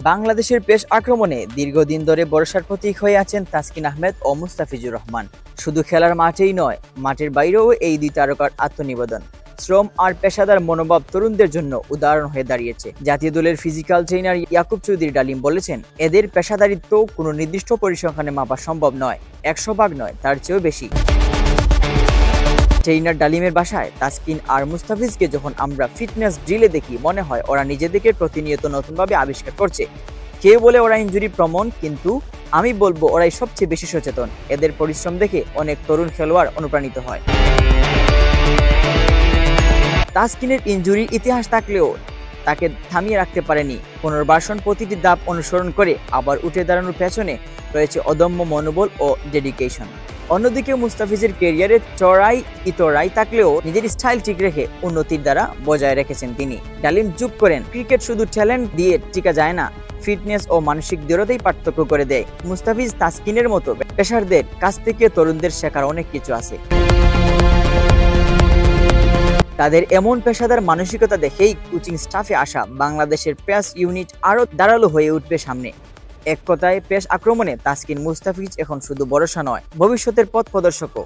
বাংলাদেশের পেস আক্রমণে দীর্ঘদিন ধরে ভরসার প্রতীক হয়ে আছেন তাসকিন আহমেদ ও মুস্তাফিজুর রহমান। শুধু খেলার মাঠেই নয়, মাঠের বাইরেও এই দুই তারকার আত্মনিবেদন, শ্রম আর পেশাদার মনোভাব তরুণদের জন্য উদাহরণ হয়ে দাঁড়িয়েছে। জাতীয় দলের ফিজিক্যাল ট্রেনার ইয়াকুব চৌধুরী ডালিম বলেছেন, এদের পেশাদারিত্ব কোনো নির্দিষ্ট পরিসংখ্যানে মাপা সম্ভব নয়, 100 ভাগ নয়, তার চেয়েও বেশি। ট্রেনার ডালিমের বাসায় তাসকিন আর মুস্তাফিজকে যখন আমরা ফিটনেস ড্রিলে দেখি, মনে হয় ওরা নিজেদেরকে প্রতিনিয়ত নতুনভাবে আবিষ্কার করছে। কেউ বলে ওরা ইনজুরি প্রমণ, কিন্তু আমি বলবো ওরাই সবচেয়ে বেশি সচেতন। এদের পরিশ্রম দেখে অনেক তরুণ খেলোয়াড় অনুপ্রাণিত হয়। তাসকিনের ইনজুরির ইতিহাস থাকলেও তাকে থামিয়ে রাখতে পারেনি পুনর্বাসন। প্রতিটি ধাপ অনুসরণ করে আবার উঠে দাঁড়ানোর পেছনে রয়েছে অদম্য মনোবল ও ডেডিকেশন। অন্যদিকে মুস্তাফিজের ক্যারিয়ারে চড়াই ইতরাই থাকলেও নিজের স্টাইল ঠিক রেখে উন্নতির দ্বারা বজায় রেখেছেন তিনি। ডালিম যোগ করেন, ক্রিকেট শুধু ট্যালেন্ট দিয়ে টিকা যায় না, ফিটনেস ও মানসিক দৃঢ়তাই পার্থক্য করে দেয়। মুস্তাফিজ তাসকিনের মতো পেশারদের কাছ থেকে তরুণদের শেখার অনেক কিছু আছে। তাদের এমন পেশাদার মানসিকতা দেখেই কোচিং স্টাফে আসা বাংলাদেশের পেস ইউনিট আরও ধারালো হয়ে উঠবে সামনে। এক কথায়, পেস আক্রমণে তাসকিন মুস্তাফিজ এখন শুধু ভরসা নয়, ভবিষ্যতের পথ প্রদর্শকও।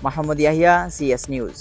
Mohammad Yahiya, CS news.